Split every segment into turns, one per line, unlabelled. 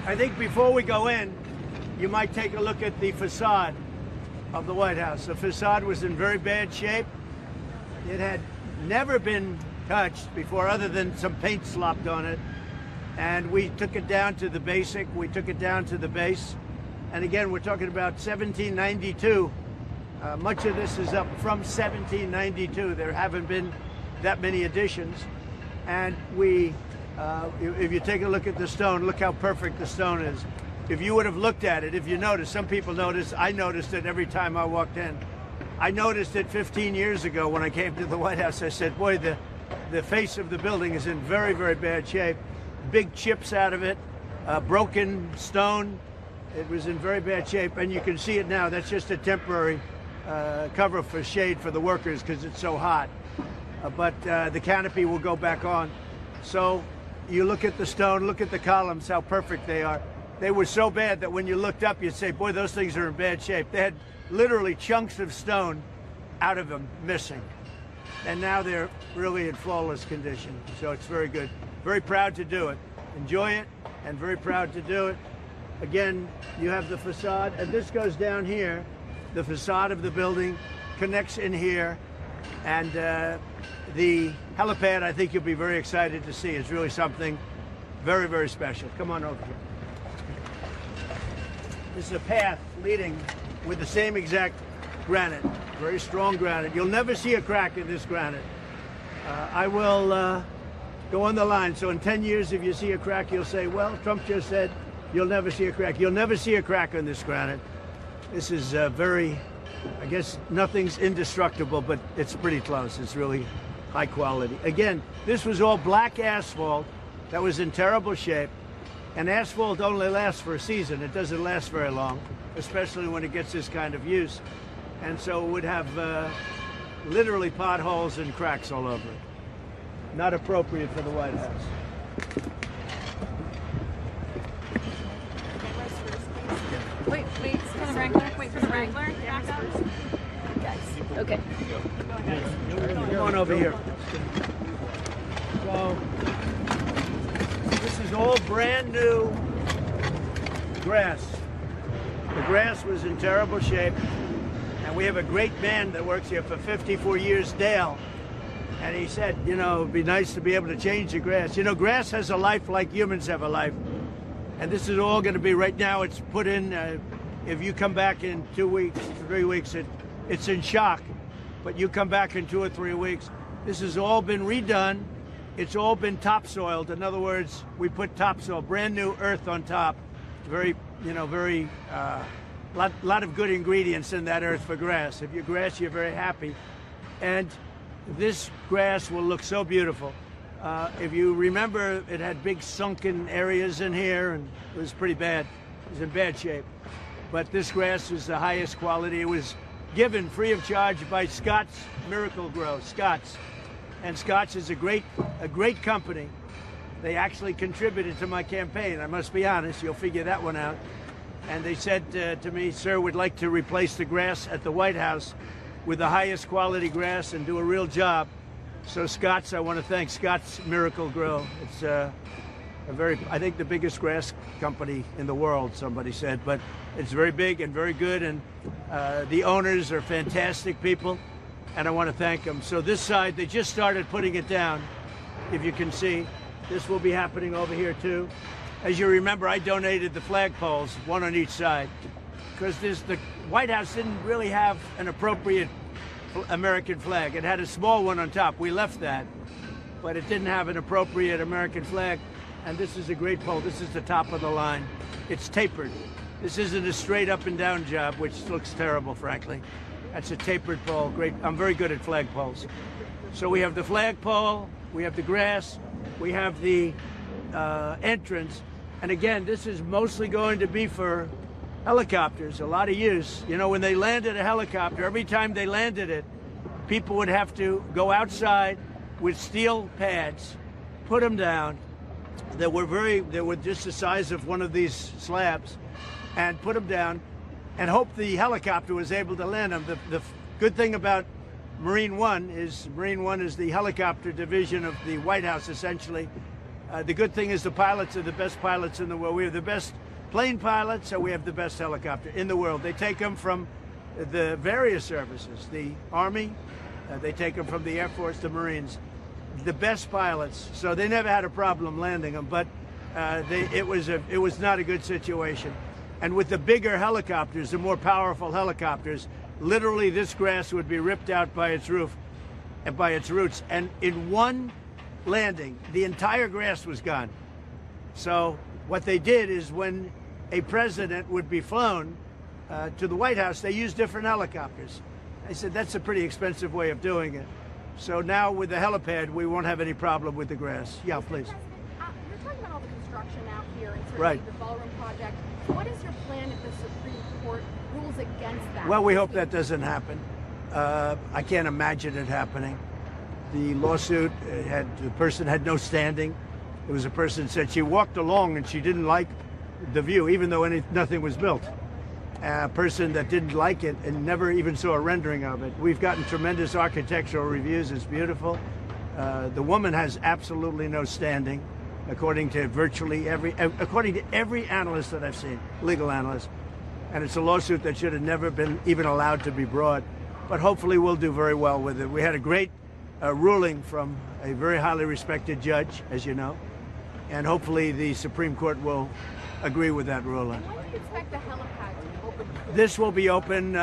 I think before we go in, you might take a look at the facade of the White House. The facade was in very bad shape. It had never been touched before other than some paint slopped on it. And we took it down to the basic. We took it down to the base. And again, we're talking about 1792. Much of this is up from 1792. There haven't been that many additions. And if you take a look at the stone, look how perfect the stone is. If you would have looked at it, if you noticed, some people noticed, I noticed it every time I walked in. I noticed it 15 years ago when I came to the White House. I said, boy, the face of the building is in very, very bad shape. Big chips out of it, broken stone. It was in very bad shape, and you can see it now. That's just a temporary cover for shade for the workers because it's so hot. But the canopy will go back on. So you look at the stone, look at the columns, how perfect they are. They were so bad that when you looked up, you'd say, boy, those things are in bad shape. They had literally chunks of stone out of them missing. And now they're really in flawless condition. So it's very good. Very proud to do it. Enjoy it, and very proud to do it. Again, you have the facade, and this goes down here. The facade of the building connects in here, and the helipad, I think you'll be very excited to see. It's really something very, very special. Come on over here. This is a path leading with the same exact granite, very strong granite. You'll never see a crack in this granite. I will go on the line. So in 10 years, if you see a crack, you'll say, well, Trump just said you'll never see a crack. You'll never see a crack on this granite. This is very, I guess nothing's indestructible, but it's pretty close. It's really high quality. Again, this was all black asphalt that was in terrible shape. And asphalt only lasts for a season. It doesn't last very long, especially when it gets this kind of use. And so it would have literally potholes and cracks all over it. Not appropriate for the White House.
Wait for the Wrangler. Wait for the Wrangler. Back up. Guys. Okay.
Come on over here. So this is all brand new grass. The grass was in terrible shape. And we have a great man that works here for 54 years, Dale. And he said, you know, it'd be nice to be able to change the grass. You know, grass has a life like humans have a life. And this is all going to be, right now, it's put in, if you come back in 2 weeks, 3 weeks, it's in shock. But you come back in 2 or 3 weeks, this has all been redone. It's all been topsoiled. In other words, we put topsoil, brand new earth on top. Very, you know, very, lot of good ingredients in that earth for grass. If you're grass, you're very happy. And this grass will look so beautiful. If you remember, it had big sunken areas in here, and it was pretty bad. It was in bad shape. But this grass was the highest quality. It was given free of charge by Scott's Miracle Grow, Scott's. And Scott's is a great company. They actually contributed to my campaign. I must be honest, you'll figure that one out. And they said to me, sir, we'd like to replace the grass at the White House with the highest quality grass and do a real job. So Scott's, I want to thank Scott's Miracle Grow. It's I think the biggest grass company in the world, somebody said, but it's very big and very good, and the owners are fantastic people, and I want to thank them. So this side, they just started putting it down, if you can see. This will be happening over here too. As you remember, I donated the flagpoles, one on each side, because the White House didn't really have an appropriate American flag. It had a small one on top. We left that, but it didn't have an appropriate American flag. And this is a great pole. This is the top of the line. It's tapered. This isn't a straight up and down job, which looks terrible, frankly. That's a tapered pole. Great. I'm very good at flagpoles. So we have the flagpole, we have the grass, we have the entrance. And again, this is mostly going to be for helicopters, a lot of use. You know, when they landed a helicopter, every time they landed it, people would have to go outside with steel pads, put them down. They were just the size of one of these slabs, and put them down and hope the helicopter was able to land them. The good thing about Marine One is the helicopter division of the White House, essentially. The good thing is the pilots are the best pilots in the world. We have the best plane pilots, so we have the best helicopter in the world. They take them from the various services, the Army, they take them from the Air Force, the Marines, the best pilots. So they never had a problem landing them, but it was not a good situation. And with the bigger helicopters, the more powerful helicopters, literally this grass would be ripped out by its roof and by its roots. And in one landing, the entire grass was gone. So what they did is when a president would be flown to the White House, they used different helicopters. I said, that's a pretty expensive way of doing it. So now with the helipad, we won't have any problem with the grass. Yeah, please.
You're talking about all the construction out here and certainly
Right.
the Ballroom project. What is your plan if the Supreme Court rules against that?
Well, we hope that doesn't happen. I can't imagine it happening. The lawsuit the person had no standing. It was a person said she walked along and she didn't like the view, even though nothing was built. A person that didn't like it and never even saw a rendering of it. We've gotten tremendous architectural reviews. It's beautiful. The woman has absolutely no standing, according to every analyst that I've seen, legal analyst. And it's a lawsuit that should have never been even allowed to be brought. But hopefully we'll do very well with it. We had a great ruling from a very highly respected judge, as you know, and hopefully the Supreme Court will agree with that ruling.
When do you expect the helipad to be open?
This will be open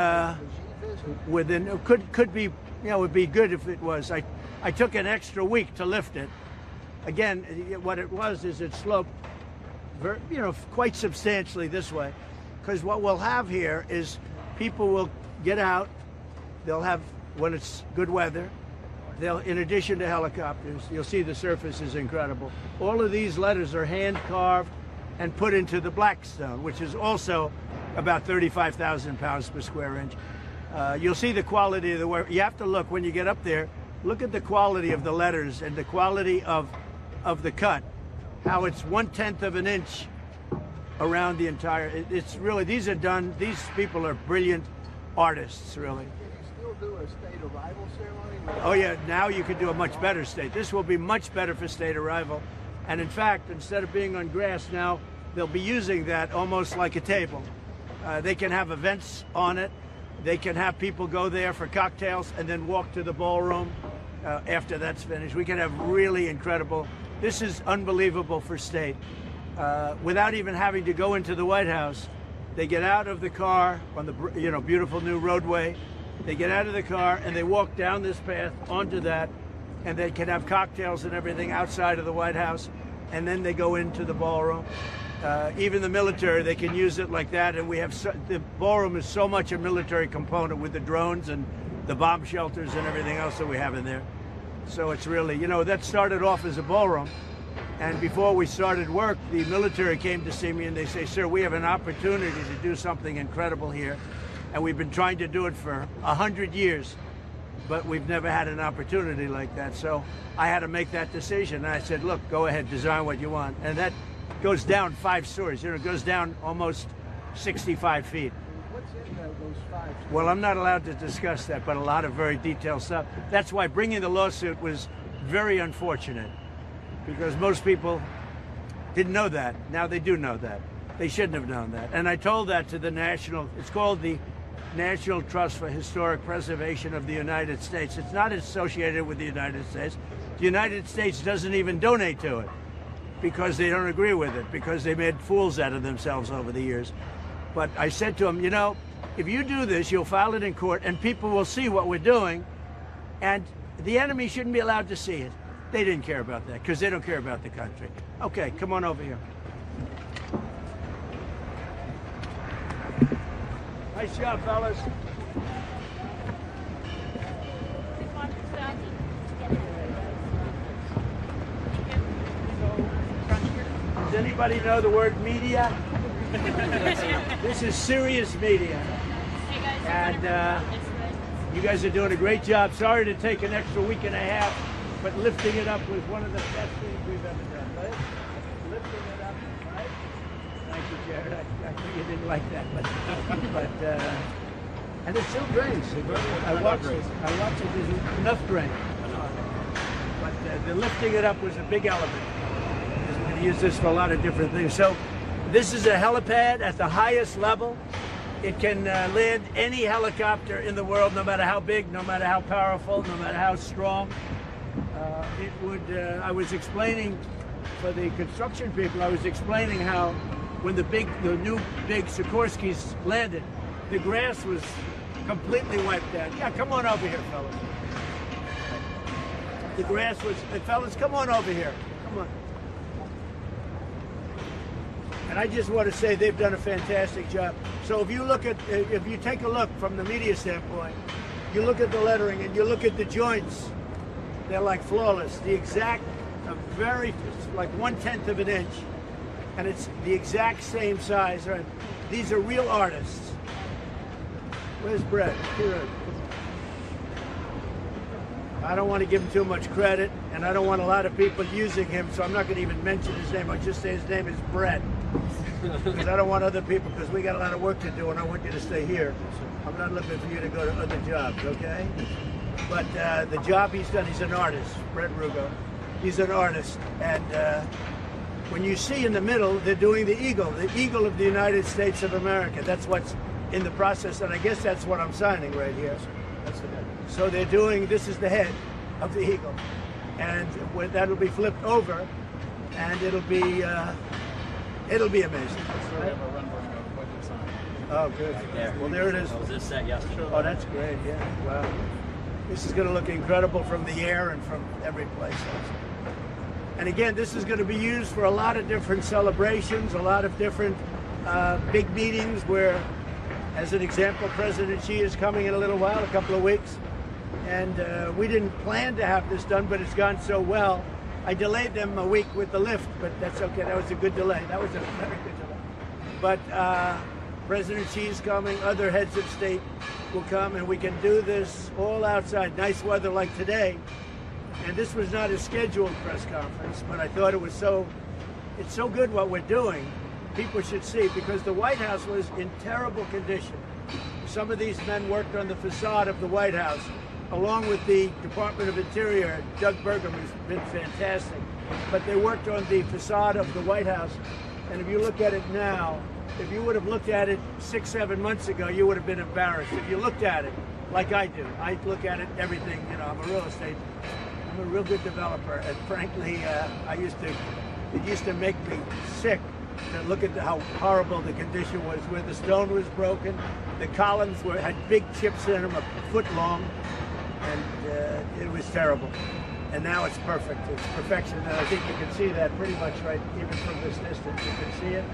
within, could be, it would be good if it was. I took an extra week to lift it. Again, what it was is it sloped, quite substantially this way. Because what we'll have here is people will get out. They'll have, when it's good weather, in addition to helicopters, you'll see the surface is incredible. All of these letters are hand carved and put into the black stone, which is also about 35,000 pounds per square inch. You'll see the quality of the work. You have to look when you get up there, look at the quality of the letters and the quality of the cut, how it's 1/10 of an inch around the entire, it's really, these people are brilliant artists, really.
Do a state arrival ceremony?
Oh yeah, now you can do a much better state. This will be much better for state arrival. And in fact, instead of being on grass now, they'll be using that almost like a table. They can have events on it. They can have people go there for cocktails and then walk to the ballroom after that's finished. We can have really incredible, this is unbelievable for state. Without even having to go into the White House, they get out of the car on the beautiful new roadway. They get out of the car and they walk down this path onto that, and they can have cocktails and everything outside of the White House, and then they go into the ballroom. Even the military, they can use it like that, and we have the ballroom is so much a military component with the drones and the bomb shelters and everything else that we have in there. So it's really, that started off as a ballroom, and before we started work, the military came to see me and they say, sir, we have an opportunity to do something incredible here. And we've been trying to do it for 100 years, but we've never had an opportunity like that. So I had to make that decision. And I said, look, go ahead, design what you want. And that goes down 5 stories. It goes down almost 65 feet.
What's in those 5 stories?
Well, I'm not allowed to discuss that, but a lot of very detailed stuff. That's why bringing the lawsuit was very unfortunate, because most people didn't know that. Now they do know that. They shouldn't have known that. And I told that to the it's called the National Trust for Historic Preservation of the United States. It's not associated with the United States. The United States doesn't even donate to it because they don't agree with it, because they made fools out of themselves over the years. But I said to them, if you do this, you'll file it in court and people will see what we're doing, and the enemy shouldn't be allowed to see it. They didn't care about that because they don't care about the country. Okay, come on over here. Nice job, fellas. Does anybody know the word media? This is serious media. And you guys are doing a great job. Sorry to take an extra week and a half, but lifting it up was one of the best things we've ever done, right? Lifting it up, right? Thank you, Jared. I knew you didn't like that, but and it still drains. I watched it. There's enough drain. But the lifting it up was a big element. use this for a lot of different things. So this is a helipad at the highest level. It can land any helicopter in the world, no matter how big, no matter how powerful, no matter how strong. I was explaining for the construction people, I was explaining how when the new big Sikorskys landed, the grass was completely wiped out. Yeah, come on over here, fellas. The grass was, fellas, come on over here. Come on. And I just want to say they've done a fantastic job. So if you take a look from the media standpoint, you look at the lettering and you look at the joints, they're like flawless. The exact, like 1/10 of an inch. And it's the exact same size. Right? These are real artists. Where's Brett? Here. I don't want to give him too much credit, and I don't want a lot of people using him, so I'm not going to even mention his name. I'll just say his name is Brett. Because I don't want other people, because we got a lot of work to do, and I want you to stay here. I'm not looking for you to go to other jobs, okay? But the job he's done, he's an artist, Brett Rugo. He's an artist, and when you see in the middle, they're doing the eagle of the United States of America. That's what's in the process, and I guess that's what I'm signing right here. That's the head. So they're doing, this is the head of the eagle, and that'll be flipped over, and it'll be amazing. Oh, good.
Right there.
Well, there it is.
I was just set yesterday.
Oh, that's great. Yeah. Wow. This is going to look incredible from the air and from every place. And again, this is going to be used for a lot of different celebrations, a lot of different big meetings where, as an example, President Xi is coming in a little while, a couple of weeks. And we didn't plan to have this done, but it's gone so well. I delayed them a week with the lift, but that's okay. That was a good delay. That was a very good delay. But President Xi is coming. Other heads of state will come, and we can do this all outside. Nice weather like today. And this was not a scheduled press conference, but I thought it's so good what we're doing. People should see, because the White House was in terrible condition. Some of these men worked on the facade of the White House, along with the Department of Interior. Doug Burgum has been fantastic. But they worked on the facade of the White House. And if you look at it now, if you would have looked at it 6-7 months ago, you would have been embarrassed. If you looked at it like I do, I look at it, everything, I'm a real estate, I'm a real good developer. And frankly, it used to make me sick to look at how horrible the condition was, where the stone was broken, the columns had big chips in them, a foot long, and it was terrible. And now it's perfect. It's perfection, and I think you can see that pretty much right, even from this distance. You can see it.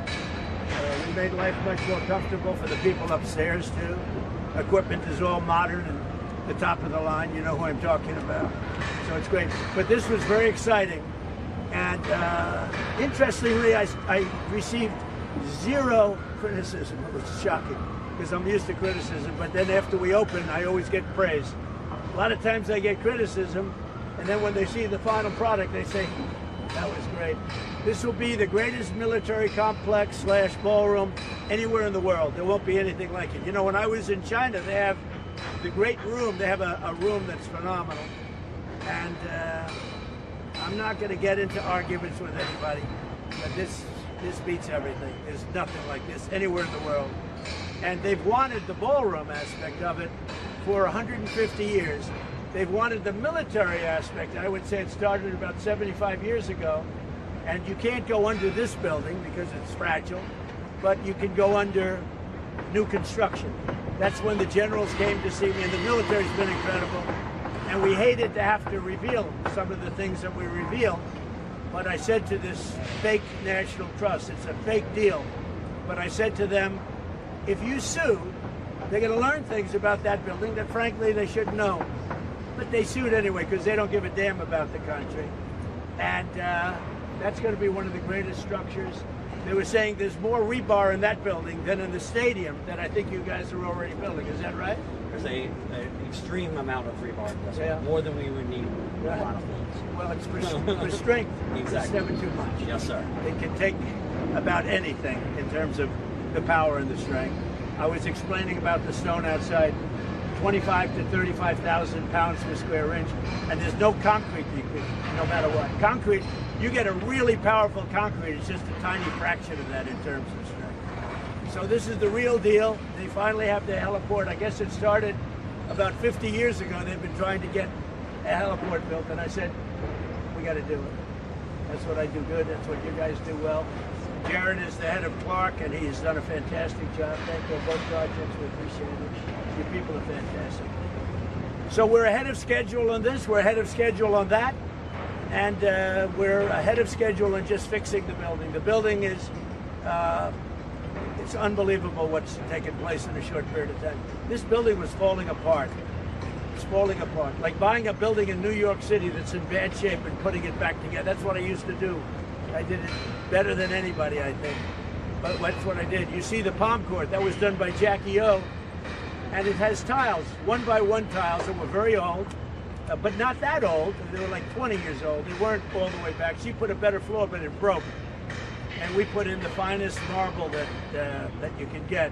We made life much more comfortable for the people upstairs too. Equipment is all modern and the top of the line. You know who I'm talking about. So it's great. But this was very exciting. And interestingly, I received zero criticism. It was shocking, because I'm used to criticism. But then after we open, I always get praise. A lot of times I get criticism, and then when they see the final product, they say, that was great. This will be the greatest military complex / ballroom anywhere in the world. There won't be anything like it. When I was in China, they have the great room. They have a room that's phenomenal. And I'm not going to get into arguments with anybody, but this beats everything. There's nothing like this anywhere in the world. And they've wanted the ballroom aspect of it for 150 years. They've wanted the military aspect. I would say it started about 75 years ago. And you can't go under this building because it's fragile, but you can go under new construction. That's when the generals came to see me, and the military's been incredible. And we hated to have to reveal some of the things that we reveal. But I said to this fake National Trust, it's a fake deal. But I said to them, if you sue, they're going to learn things about that building that frankly they should know. But they sued anyway because they don't give a damn about the country. And that's going to be one of the greatest structures. They were saying there's more rebar in that building than in the stadium that I think you guys are already building. Is that right?
There's an extreme amount of rebar,
yeah.
More than we would need.
Right.
A lot of things.
Well, it's for strength.
Exactly.
It's never too much.
Yes, sir.
It can take about anything in terms of the power and the strength. I was explaining about the stone outside, 25 to 35,000 pounds per square inch, and there's no concrete you could, no matter what. Concrete, You get a really powerful concrete. It's just a tiny fraction of that in terms of strength. So this is the real deal. They finally have the heliport. I guess it started about 50 years ago. They've been trying to get a heliport built, and I said, we got to do it. That's what I do good. That's what you guys do well. Jared is the head of Clark, and he's done a fantastic job. Thank you for both projects. We appreciate it. Your people are fantastic. So we're ahead of schedule on this. We're ahead of schedule on that. And we're ahead of schedule on just fixing the building. The building is, it's unbelievable what's taken place in a short period of time. This building was falling apart. It's falling apart. Like buying a building in New York City that's in bad shape and putting it back together. That's what I used to do. I did it better than anybody, I think. But that's what I did. You see the palm court, that was done by Jackie O. And it has tiles, 1x1 tiles that were very old, but not that old. They were like 20 years old. They weren't all the way back. She put a better floor, but it broke. And we put in the finest marble that you can get.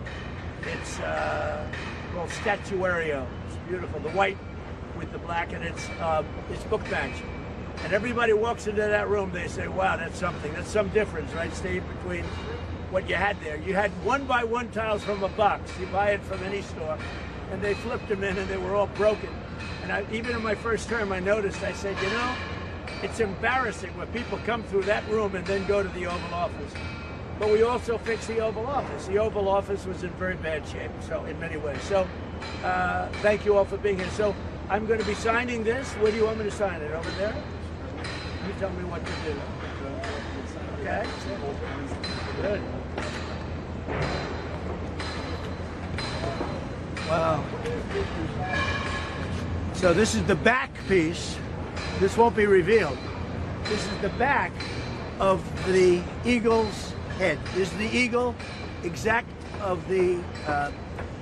It's called Statuario. It's beautiful. The white with the black, and it's book match. And everybody walks into that room, they say, wow, that's something. That's some difference, right, Steve, between what you had there. You had 1x1 tiles from a box. You buy it from any store, and they flipped them in, and they were all broken. And even in my first term, I noticed, I said, you know, it's embarrassing when people come through that room and then go to the Oval Office. But we also fixed the Oval Office. The Oval Office was in very bad shape, so in many ways. So thank you all for being here. So I'm going to be signing this. Where do you want me to sign it? Over there? You tell me what to do. Okay? Good. Wow. So this is the back piece. This won't be revealed. This is the back of the eagle's head. This is the eagle, exact of the,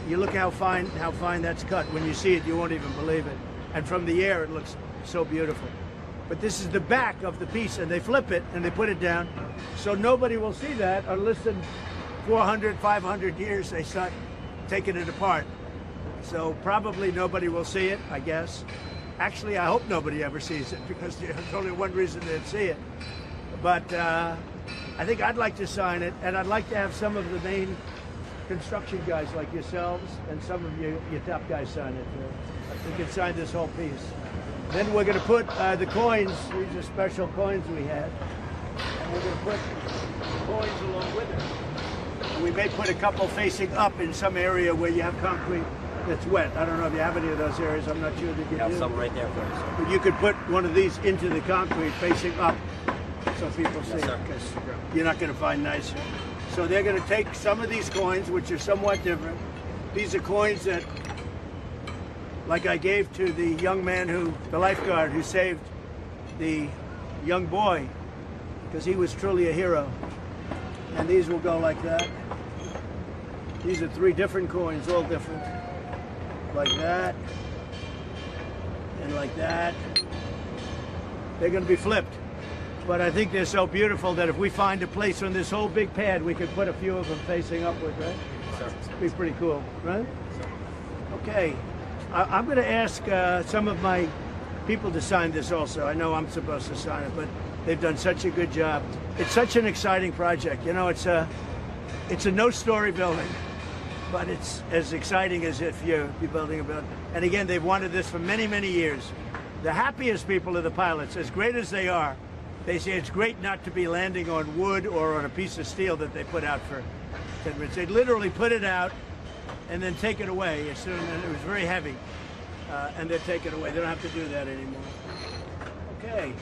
you look how fine that's cut. When you see it, you won't even believe it. And from the air, it looks so beautiful. But this is the back of the piece, and they flip it and they put it down. So nobody will see that unless in 400, 500 years they start taking it apart. So probably nobody will see it, I guess. Actually, I hope nobody ever sees it, because there's only one reason they'd see it. But I think I'd like to sign it, and I'd like to have some of the main construction guys like yourselves and some of your top guys sign it. We can sign this whole piece. Then we're going to put the coins. These are special coins we had. And we're going to put the coins along with it. We may put a couple facing up in some area where you have concrete that's wet. I don't know if you have any of those areas. I'm not sure that you
have some right there for us.
But you could put one of these into the concrete facing up so people see it, because you're not going to find nicer. So they're going to take some of these coins, which are somewhat different. These are coins that, like I gave to the young man the lifeguard who saved the young boy, because he was truly a hero. And these will go like that. These are 3 different coins, all different. Like that, and like that. They're going to be flipped. But I think they're so beautiful that if we find a place on this whole big pad, we could put a few of them facing upward, right? It'd be pretty cool, right? Okay. I'm going to ask some of my people to sign this also. I know I'm supposed to sign it, but they've done such a good job. It's such an exciting project. You know, it's a no-story building, but it's as exciting as if you're building a building. And again, they've wanted this for many, many years. The happiest people are the pilots. As great as they are, they say it's great not to be landing on wood or on a piece of steel that they put out for 10 minutes. They literally put it out and then take it away as soon as it was very heavy, and they take it away. They don't have to do that anymore. Okay.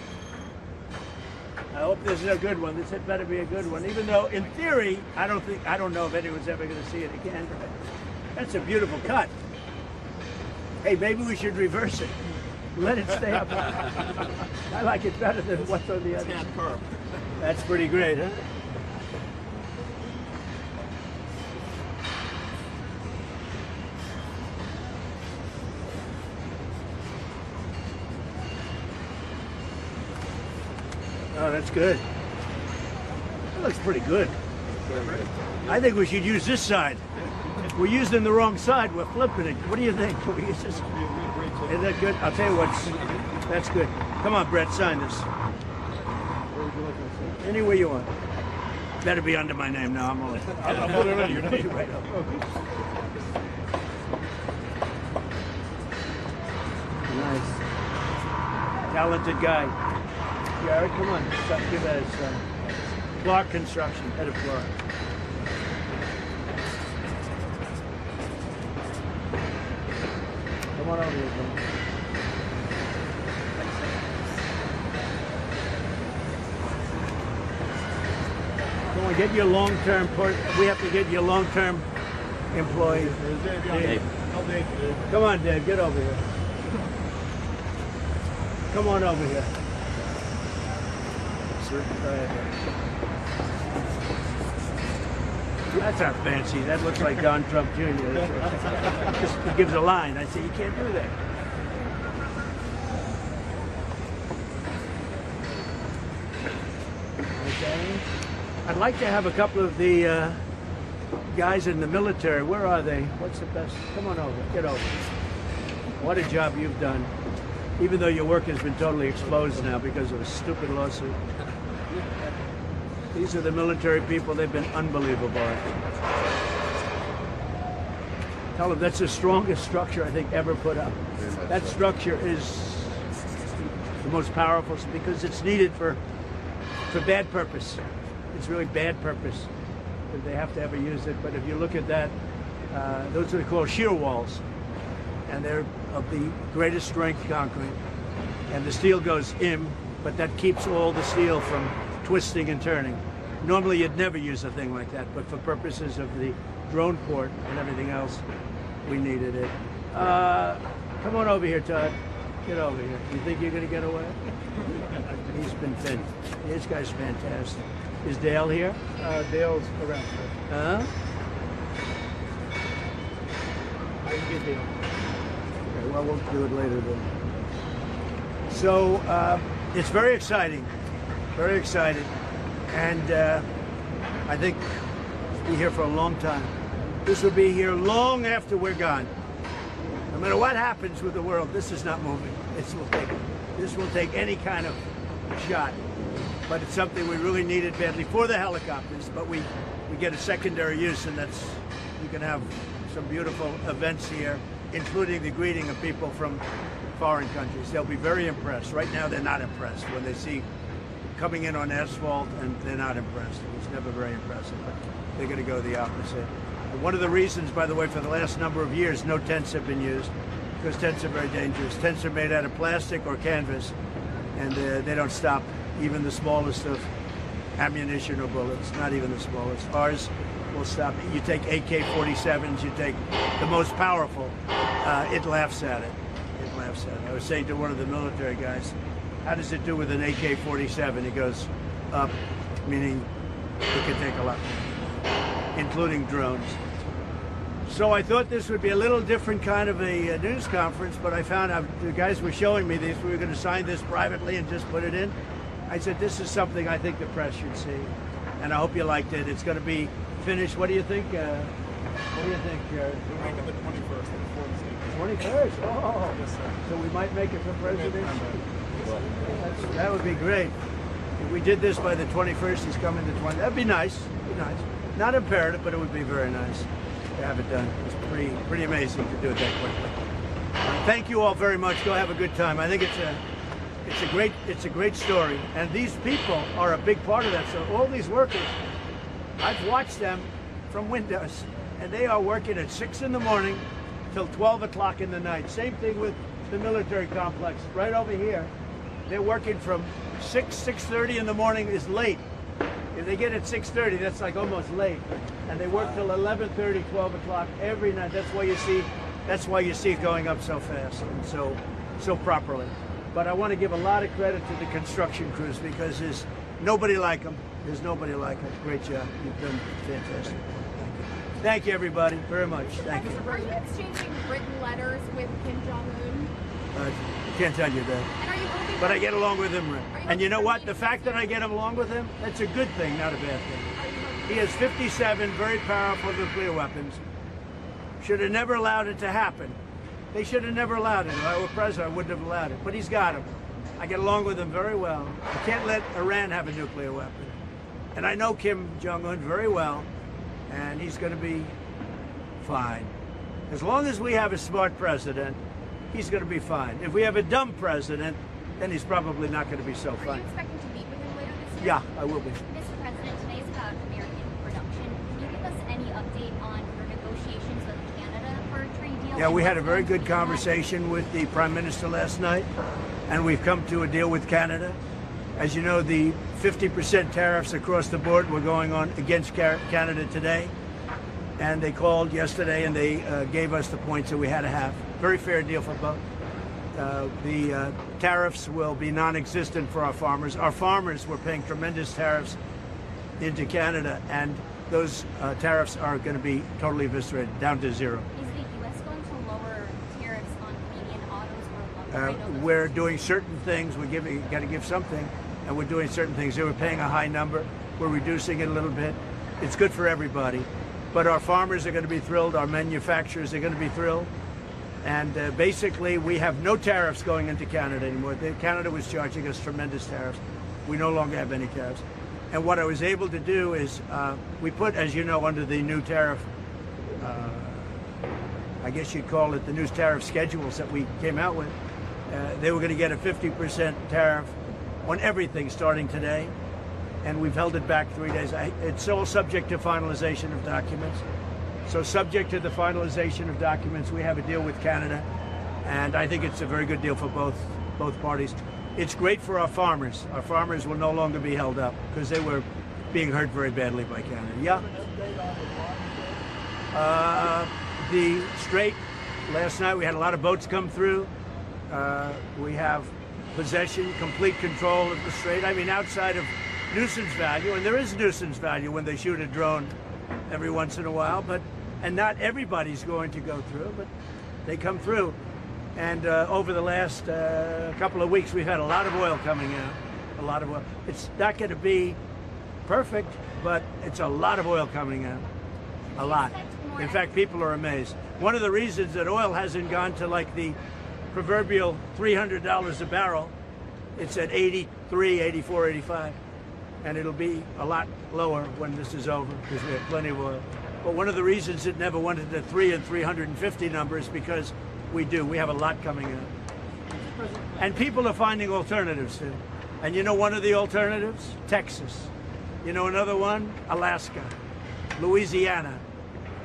I hope this is a good one. This had better be a good one, even though in theory, I don't know if anyone's ever going to see it again. That's a beautiful cut. Hey, maybe we should reverse it. Let it stay up. I like it better than what's on the other. That's pretty great, huh? Oh, that's good. That looks pretty good. I think we should use this side. We're using the wrong side. We're flipping it. What do you think? Can we use this? Is that good? I'll tell you what. That's good. Come on, Brett, sign this. Anywhere you want. Better be under my name now. I'm on it.
I'm on it already. You're not.
Right up. Nice. Talented guy. Jared, come on. Give that his son. Clark Construction, head of Clark. Come on over here, man. Come on, get your long-term, we have to get your long-term employee. Dave. Come on, Dave, get over here. Come on over here. That's not fancy. That looks like Don Trump Jr. He gives a line. I say, you can't do that. Okay. I'd like to have a couple of the guys in the military. Where are they? What's the best? Come on over. Get over. What a job you've done. Even though your work has been totally exposed now because of a stupid lawsuit. These are the military people. They've been unbelievable. Tell them that's the strongest structure I think ever put up. That structure is the most powerful because it's needed for bad purpose. It's really bad purpose. They have to ever use it. But if you look at that, those are called shear walls. And they're of the greatest strength concrete. And the steel goes in, but that keeps all the steel from twisting and turning. Normally you'd never use a thing like that, but for purposes of the drone port and everything else, we needed it. Come on over here, Todd. Get over here. You think you're going to get away? He's been thin. This guy's fantastic. Is Dale here?
Dale's around.
Huh?
I can get Dale.
Okay, well, we'll do it later then. So, it's very exciting. Very exciting. And I think we'll be here for a long time. This will be here long after we're gone. No matter what happens with the world, this is not moving. This will take any kind of shot. But it's something we really needed badly for the helicopters. But we get a secondary use, and that's, you can have some beautiful events here, including the greeting of people from foreign countries. They'll be very impressed. Right now, they're not impressed when they see coming in on asphalt, and they're not impressed. It's never very impressive, but they're going to go the opposite. And one of the reasons, by the way, for the last number of years, no tents have been used, because tents are very dangerous. Tents are made out of plastic or canvas, and they don't stop even the smallest of ammunition or bullets, not even the smallest. Ours will stop. You take AK-47s, you take the most powerful, it laughs at it. It laughs at it. I was saying to one of the military guys, how does it do with an AK-47? He goes, up, meaning it can take a lot, including drones. So I thought this would be a little different kind of a news conference, but I found out the guys were showing me this. We were going to sign this privately and just put it in. I said, this is something I think the press should see, and I hope you liked it. It's going to be finished. What do you think? What do you think, Jared?
We're making the 21st before the state.
21st? Oh,
Yes, sir.
so we might make it for president? That would be great. If we did this by the 21st, he's coming the 20th. That'd be nice. Be nice. Not imperative, but it would be very nice to have it done. It's pretty amazing to do it that quickly. Thank you all very much. Go have a good time. I think it's a great story, and these people are a big part of that. So all these workers, I've watched them from windows, and they are working at 6 in the morning till 12 o'clock in the night. Same thing with the military complex right over here. They're working from 6:30 in the morning is late. If they get at 6:30, that's like almost late, and they work till 11:30, 12 o'clock every night. That's why you see it going up so fast and so properly. But I want to give a lot of credit to the construction crews, because there's nobody like them. There's nobody like them. Great job. You've done fantastic. Thank you, everybody, very much. Thank you.
Are you exchanging written letters with Kim Jong-un?
I can't tell you that.
And are you hoping
But I get along with him. And you know what?
hoping
The fact that I get along with him, that's a good thing, not a bad thing. He has 57 very powerful nuclear weapons. Should have never allowed it to happen. They should have never allowed it. If I were president, I wouldn't have allowed it. But he's got them. I get along with him very well. I can't let Iran have a nuclear weapon. And I know Kim Jong-un very well, and he's going to be fine. As long as we have a smart president, he's going to be fine. If we have a dumb president, then he's probably not going to be so
Are you
fine.
expecting to meet with him later this year?
Yeah, I will be.
Mr. President, today is about American production. Can you give us any update on your negotiations with Canada for a trade deal?
Yeah,
and
we had a
what's
very
going
good
to be next?
conversation with the Prime Minister last night, and we've come to a deal with Canada. As you know, the 50% tariffs across the board were going on against Canada today, and they called yesterday and they gave us the points that we had to have. Very fair deal for both. The tariffs will be non-existent for our farmers. Our farmers were paying tremendous tariffs into Canada, and those tariffs are going to be totally eviscerated, down to zero.
Is the U.S. going to lower tariffs on Canadian autos or lumber? I know those
We're
are-
doing certain things. We're got to give something, and we're doing certain things. They were paying a high number. We're reducing it a little bit. It's good for everybody. But our farmers are going to be thrilled. Our manufacturers are going to be thrilled. And basically, we have no tariffs going into Canada anymore. Canada was charging us tremendous tariffs. We no longer have any tariffs. And what I was able to do is we put, as you know, under the new tariff, I guess you'd call it the new tariff schedules that we came out with. They were going to get a 50% tariff on everything starting today. And we've held it back 3 days. It's all subject to finalization of documents. So subject to the finalization of documents, we have a deal with Canada. And I think it's a very good deal for both parties. It's great for our farmers. Our farmers will no longer be held up because they were being hurt very badly by Canada. Yeah? The Strait, last night we had a lot of boats come through. We have possession, complete control of the Strait. I mean, outside of nuisance value, and there is nuisance value when they shoot a drone every once in a while, and not everybody's going to go through, but they come through. And over the last couple of weeks, we've had a lot of oil coming out, a lot of oil. It's not going to be perfect, but it's a lot of oil coming out, a lot. In fact, people are amazed. One of the reasons that oil hasn't gone to like the proverbial $300 a barrel, it's at 83, 84, 85. And it'll be a lot lower when this is over because we have plenty of oil. But one of the reasons it never went into 3 and 350 numbers because we have a lot coming in. And people are finding alternatives too. And you know one of the alternatives? Texas. You know another one? Alaska, Louisiana.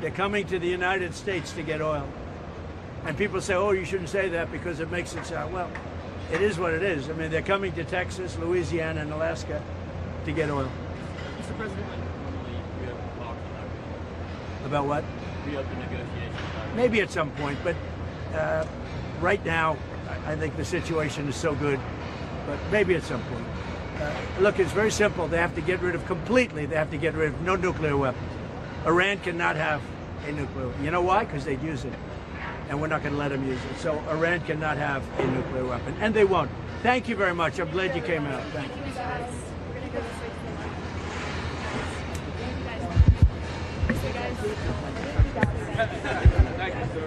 They're coming to the United States to get oil. And people say, oh, you shouldn't say that because it makes it sound, well, it is what it is. I mean, they're coming to Texas, Louisiana, and Alaska to get oil.
Mr. President, when will you talk
About what?
reopen negotiations?
Maybe at some point, but right now, I think the situation is so good, but maybe at some point. Look, it's very simple. They have to get rid of no nuclear weapons. Iran cannot have a nuclear weapon. You know why? Because they'd use it, and we're not going to let them use it. So Iran cannot have a nuclear weapon, and they won't. Thank you very much. I'm glad you came out. Thank you.
We're gonna go straight to the market. Thank you guys.
Thank you, sir.